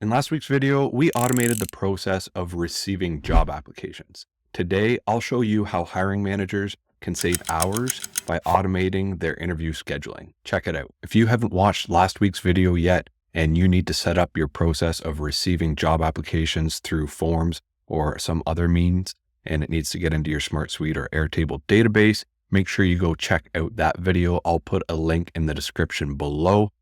In last week's video, we automated the process of receiving job applications. Today, I'll show you how hiring managers can save hours by automating their interview scheduling. Check it out. If you haven't watched last week's video yet, and you need to set up your process of receiving job applications through forms or some other means, and it needs to get into your SmartSuite or Airtable database, make sure you go check out that video. I'll put a link in the description below.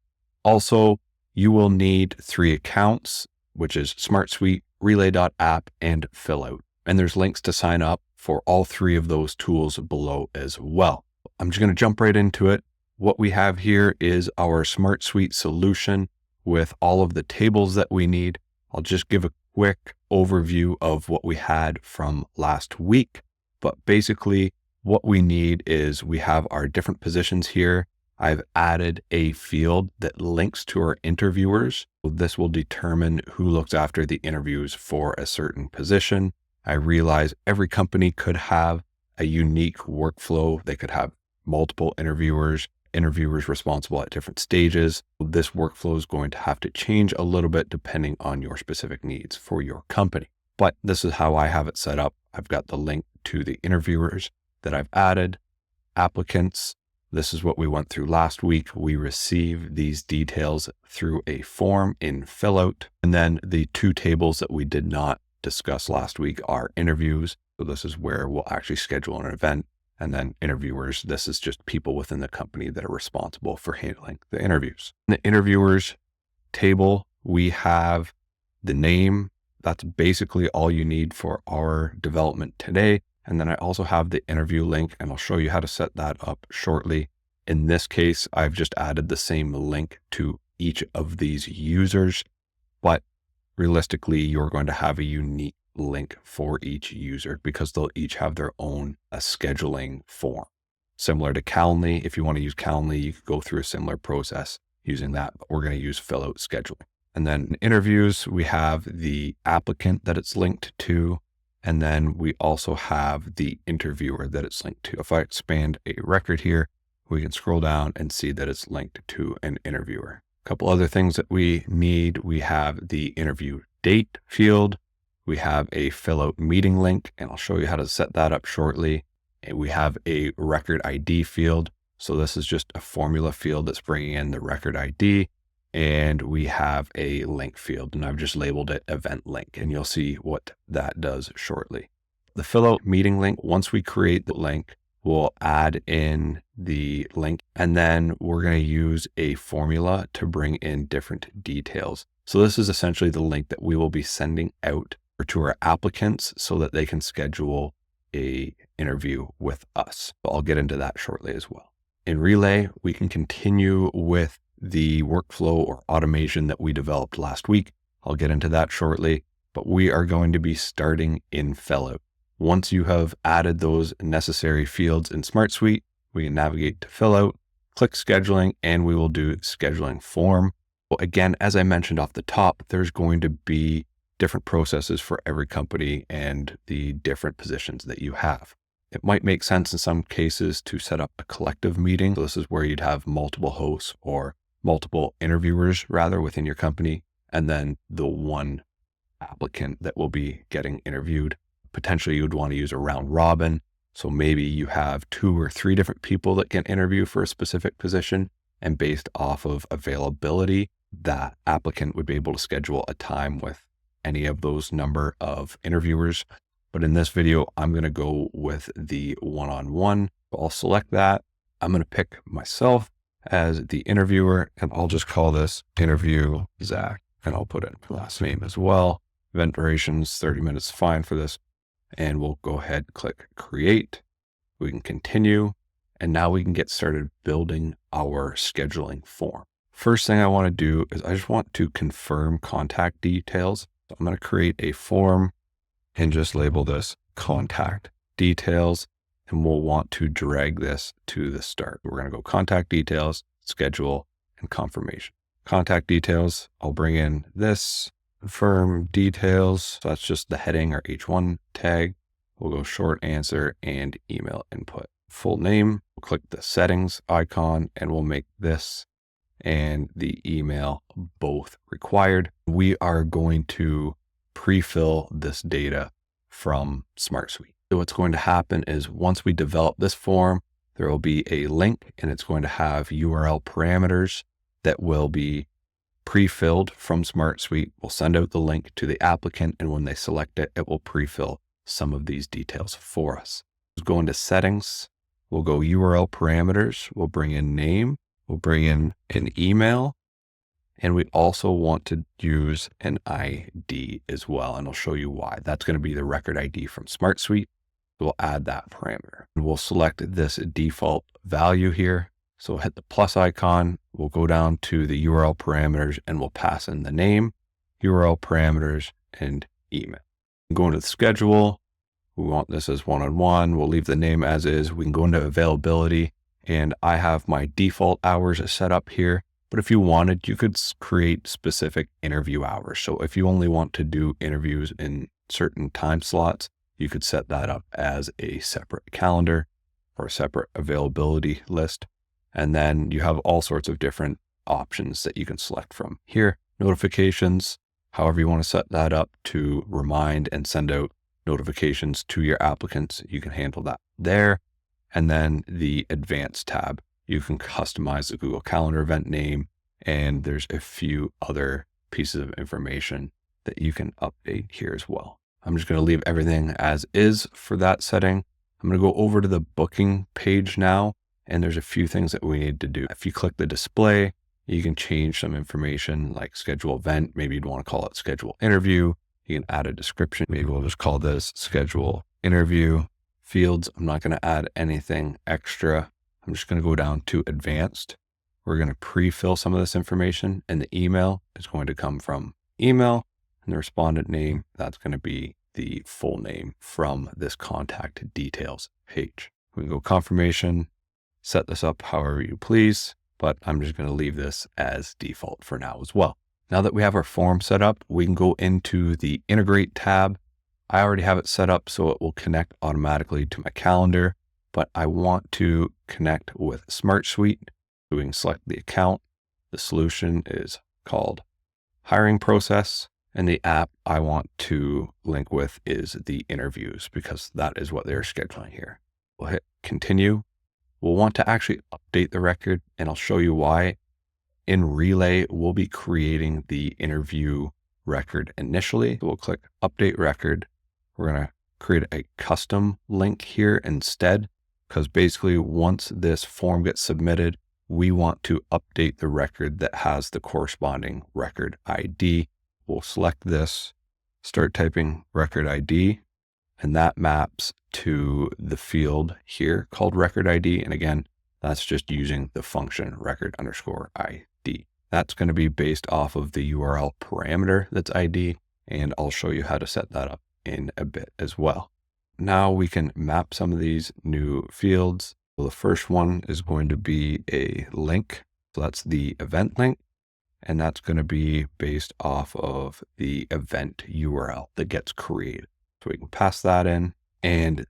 Also, you will need 3 accounts, which is SmartSuite, Relay.app, and Fillout. And there's links to sign up for all 3 of those tools below as well. I'm just going to jump right into it. What we have here is our SmartSuite solution with all of the tables that we need. I'll just give a quick overview of what we had from last week. But basically, what we need is we have our different positions here. I've added a field that links to our interviewers. This will determine who looks after the interviews for a certain position. I realize every company could have a unique workflow. They could have multiple interviewers responsible at different stages. This workflow is going to have to change a little bit depending on your specific needs for your company. But this is how I have it set up. I've got the link to the interviewers that I've added, applicants. This is what we went through last week. We receive these details through a form in Fillout. And then the 2 tables that we did not discuss last week are interviews. So this is where we'll actually schedule an event. And then interviewers, this is just people within the company that are responsible for handling the interviews. In the interviewers table, we have the name. That's basically all you need for our development today. And then I also have the interview link, and I'll show you how to set that up shortly. In this case, I've just added the same link to each of these users, but realistically, you're going to have a unique link for each user because they'll each have their own scheduling form. Similar to Calendly, if you want to use Calendly, you could go through a similar process using that, but we're going to use Fillout scheduling. And then in interviews, we have the applicant that it's linked to. And then we also have the interviewer that it's linked to. If I expand a record here, we can scroll down and see that it's linked to an interviewer. A couple other things that we need. We have the interview date field. We have a Fillout meeting link, and I'll show you how to set that up shortly. And we have a record ID field. So this is just a formula field that's bringing in the record ID. And we have a link field, and I've just labeled it event link, and you'll see what that does shortly. The Fillout meeting link, once we create the link, we'll add in the link, and then we're going to use a formula to bring in different details. So this is essentially the link that we will be sending out to our applicants so that they can schedule an interview with us. So I'll get into that shortly as well. In Relay, we can continue with the workflow or automation that we developed last week. I'll get into that shortly, but we are going to be starting in Fillout. Once you have added those necessary fields in SmartSuite, we can navigate to Fillout, click scheduling, and we will do scheduling form. Well, again, as I mentioned off the top, there's going to be different processes for every company and the different positions that you have. It might make sense in some cases to set up a collective meeting. So this is where you'd have multiple hosts or multiple interviewers rather within your company, and then the one applicant that will be getting interviewed. Potentially you'd want to use a round robin. So maybe you have 2 or 3 different people that can interview for a specific position, and based off of availability, that applicant would be able to schedule a time with any of those number of interviewers. But in this video, I'm going to go with the one-on-one. I'll select that. I'm going to pick myself as the interviewer, and I'll just call this interview Zach, and I'll put in my last name as well. Event durations, 30 minutes, fine for this. And we'll go ahead and click create. We can continue, and now we can get started building our scheduling form. First thing I want to do is I just want to confirm contact details. So I'm going to create a form and just label this contact details. And we'll want to drag this to the start. We're going to go contact details, schedule, and confirmation. Contact details, I'll bring in this, confirm details. So that's just the heading or H1 tag. We'll go short answer and email input. Full name, we'll click the settings icon, and we'll make this and the email both required. We are going to pre-fill this data from SmartSuite. So what's going to happen is once we develop this form, there will be a link and it's going to have URL parameters that will be pre-filled from SmartSuite. We'll send out the link to the applicant, and when they select it, it will pre-fill some of these details for us. Let's go into settings. We'll go URL parameters. We'll bring in name. We'll bring in an email. And we also want to use an ID as well. And I'll show you why. That's going to be the record ID from SmartSuite. We'll add that parameter. And we'll select this default value here. So we'll hit the plus icon. We'll go down to the URL parameters and we'll pass in the name, URL parameters, and email. Go into the schedule. We want this as one-on-one. We'll leave the name as is. We can go into availability, and I have my default hours set up here. But if you wanted, you could create specific interview hours. So if you only want to do interviews in certain time slots, you could set that up as a separate calendar or a separate availability list. And then you have all sorts of different options that you can select from here. Notifications, however you want to set that up to remind and send out notifications to your applicants, you can handle that there. And then the advanced tab, you can customize the Google Calendar event name. And there's a few other pieces of information that you can update here as well. I'm just going to leave everything as is for that setting. I'm going to go over to the booking page now. And there's a few things that we need to do. If you click the display, you can change some information like schedule event. Maybe you'd want to call it schedule interview. You can add a description. Maybe we'll just call this schedule interview. Fields, I'm not going to add anything extra. I'm just going to go down to advanced. We're going to pre-fill some of this information, and the email is going to come from email, and the respondent name, that's going to be the full name from this contact details page. We can go confirmation, set this up however you please, but I'm just going to leave this as default for now as well. Now that we have our form set up, we can go into the integrate tab. I already have it set up so it will connect automatically to my calendar, but I want to connect with SmartSuite. So we can select the account. The solution is called hiring process, and the app I want to link with is the interviews because that is what they're scheduling here. We'll hit continue. We'll want to actually update the record, and I'll show you why. In Relay, we'll be creating the interview record initially. So we'll click update record. We're going to create a custom link here instead, because basically once this form gets submitted, we want to update the record that has the corresponding record ID. We'll select this, start typing record ID, and that maps to the field here called record ID. And again, that's just using the function record_ID. That's going to be based off of the URL parameter that's ID. And I'll show you how to set that up in a bit as well. Now we can map some of these new fields. So the first one is going to be a link. So that's the event link. And that's going to be based off of the event URL that gets created. So we can pass that in. And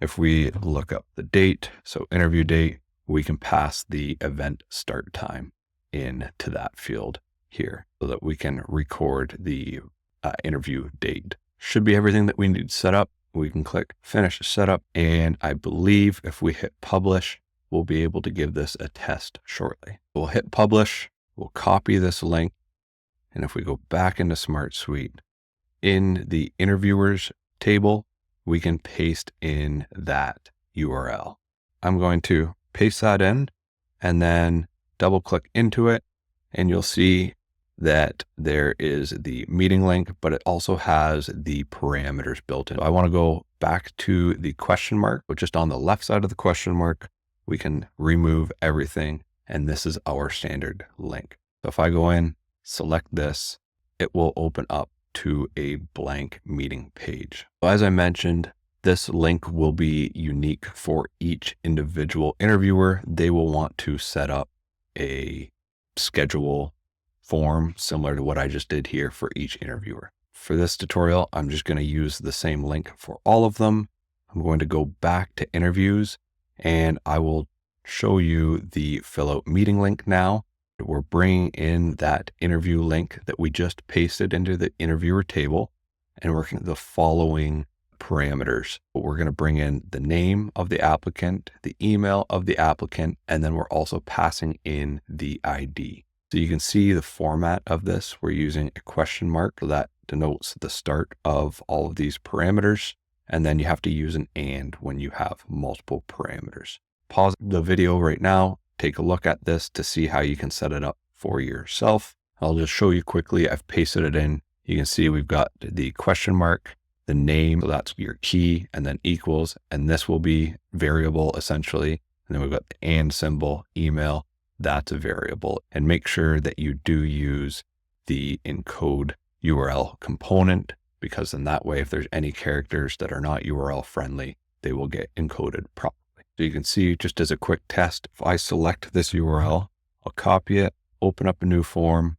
if we look up the date, so interview date, we can pass the event start time into that field here so that we can record the interview date. Should be everything that we need to set up. We can click finish setup. And I believe if we hit publish, we'll be able to give this a test shortly. We'll hit publish. We'll copy this link. And if we go back into SmartSuite, in the interviewers table, we can paste in that URL. I'm going to paste that in and then double click into it. And you'll see that there is the meeting link, but it also has the parameters built in. So I want to go back to the question mark, but just on the left side of the question mark, we can remove everything. And this is our standard link. So if I go in, select this, it will open up to a blank meeting page. So as I mentioned, this link will be unique for each individual interviewer. They will want to set up a schedule form similar to what I just did here for each interviewer. For this tutorial, I'm just going to use the same link for all of them. I'm going to go back to interviews and I will show you the Fillout meeting link now. We're bringing in that interview link that we just pasted into the interviewer table, and we're the following parameters. We're going to bring in the name of the applicant, the email of the applicant, and then we're also passing in the ID. So you can see the format of this. We're using a question mark that denotes the start of all of these parameters. And then you have to use an and when you have multiple parameters. Pause the video right now. Take a look at this to see how you can set it up for yourself. I'll just show you quickly. I've pasted it in. You can see we've got the question mark, the name, so that's your key, and then equals, and this will be variable essentially. And then we've got the and symbol, email, that's a variable. And make sure that you do use the encode URL component, because in that way, if there's any characters that are not URL friendly, they will get encoded properly. So you can see, just as a quick test, if I select this URL, I'll copy it, open up a new form,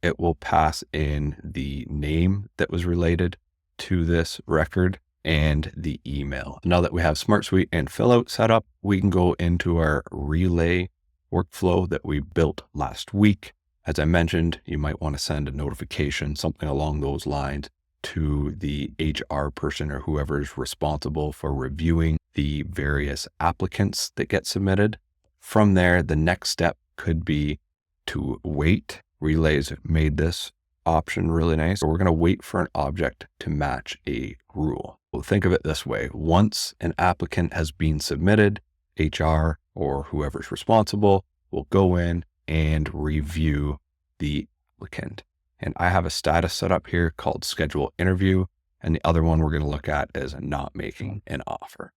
it will pass in the name that was related to this record and the email. Now that we have SmartSuite and Fillout set up, we can go into our Relay workflow that we built last week. As I mentioned, you might want to send a notification, something along those lines, to the HR person or whoever is responsible for reviewing the various applicants that get submitted. From there, the next step could be to wait. Relay's made this option really nice. So we're going to wait for an object to match a rule. Well, think of it this way. Once an applicant has been submitted, HR or whoever's responsible will go in and review the applicant. And I have a status set up here called schedule interview. And the other one we're going to look at is not making an offer.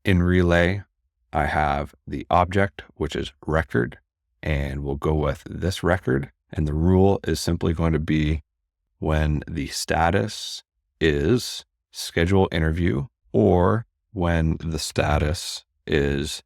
In Relay, I have the object, which is record, and we'll go with this record. And the rule is simply going to be when the status is schedule interview or when the status is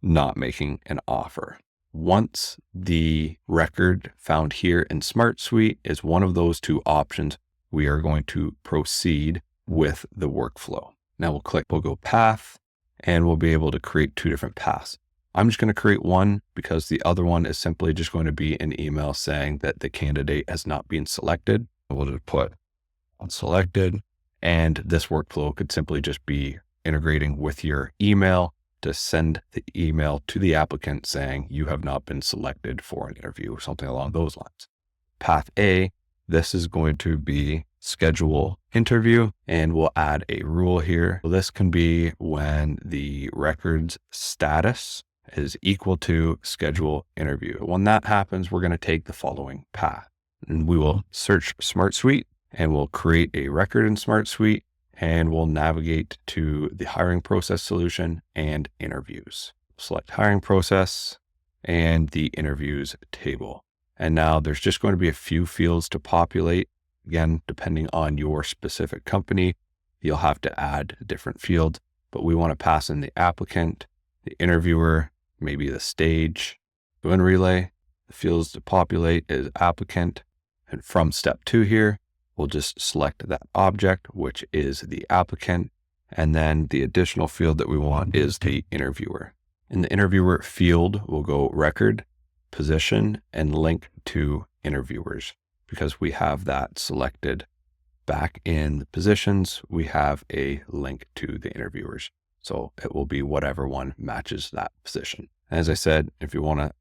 not making an offer. Once the record found here in SmartSuite is one of those two options, we are going to proceed with the workflow. Now we'll go path, and we'll be able to create two different paths. I'm just going to create one because the other one is simply just going to be an email saying that the candidate has not been selected. We'll just put unselected, and this workflow could simply just be integrating with your email to send the email to the applicant saying you have not been selected for an interview or something along those lines. Path A, this is going to be schedule interview, and we'll add a rule here. So this can be when the record's status is equal to schedule interview. When that happens, we're going to take the following path, and we will search SmartSuite, and we'll create a record in SmartSuite, and we'll navigate to the hiring process solution and interviews. Select hiring process and the interviews table. And now there's just going to be a few fields to populate. Again, depending on your specific company, you'll have to add different fields, but we want to pass in the applicant, the interviewer, maybe the stage. So in Relay, the fields to populate is applicant. And from step 2 here, we'll just select that object, which is the applicant. And then the additional field that we want is the interviewer. In the interviewer field, we'll go record, position, and link to interviewers. Because we have that selected back in the positions, we have a link to the interviewers. So it will be whatever one matches that position. As I said, if you want to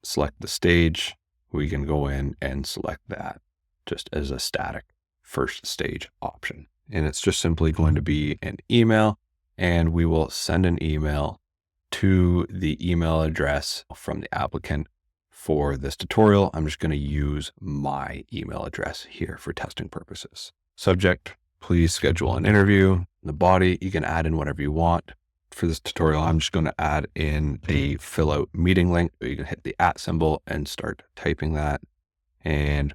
select the stage, we can go in and select that just as a static first stage option. And it's just simply going to be an email, and we will send an email to the email address from the applicant. For this tutorial, I'm just going to use my email address here for testing purposes. Subject, please schedule an interview. The body, you can add in whatever you want. For this tutorial, I'm just going to add in a Fillout meeting link. You can hit the @ symbol and start typing that. And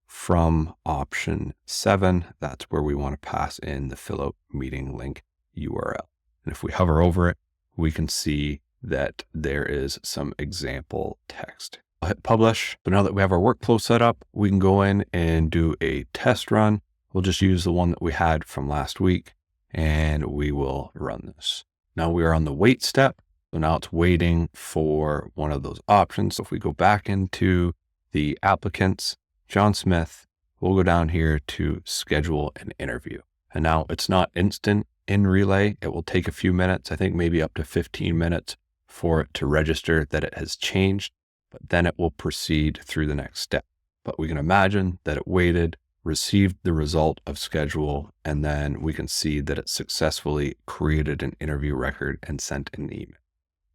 from option 7, that's where we want to pass in the Fillout meeting link URL. And if we hover over it, we can see that there is some example text. I'll hit publish. But now that we have our workflow set up, we can go in and do a test run. We'll just use the one that we had from last week, and we will run this. Now we are on the wait step. So now it's waiting for one of those options. So if we go back into the applicants, John Smith, we'll go down here to schedule an interview. And now it's not instant in Relay. It will take a few minutes, I think maybe up to 15 minutes for it to register that it has changed, but then it will proceed through the next step. But we can imagine that it waited, received the result of schedule, and then we can see that it successfully created an interview record and sent an email.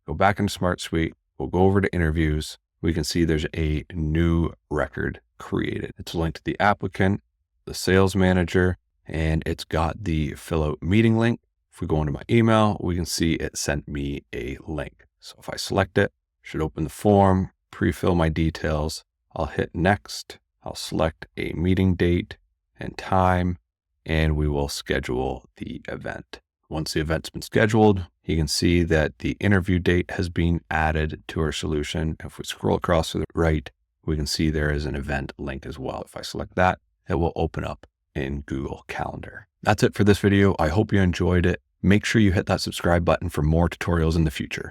Go back into SmartSuite, we'll go over to interviews. We can see there's a new record created. It's linked to the applicant, the sales manager, and it's got the Fillout meeting link. If we go into my email, we can see it sent me a link. So if I select it, should open the form, pre-fill my details. I'll hit next. I'll select a meeting date and time, and we will schedule the event. Once the event's been scheduled, you can see that the interview date has been added to our solution. If we scroll across to the right, we can see there is an event link as well. If I select that, it will open up in Google Calendar. That's it for this video. I hope you enjoyed it. Make sure you hit that subscribe button for more tutorials in the future.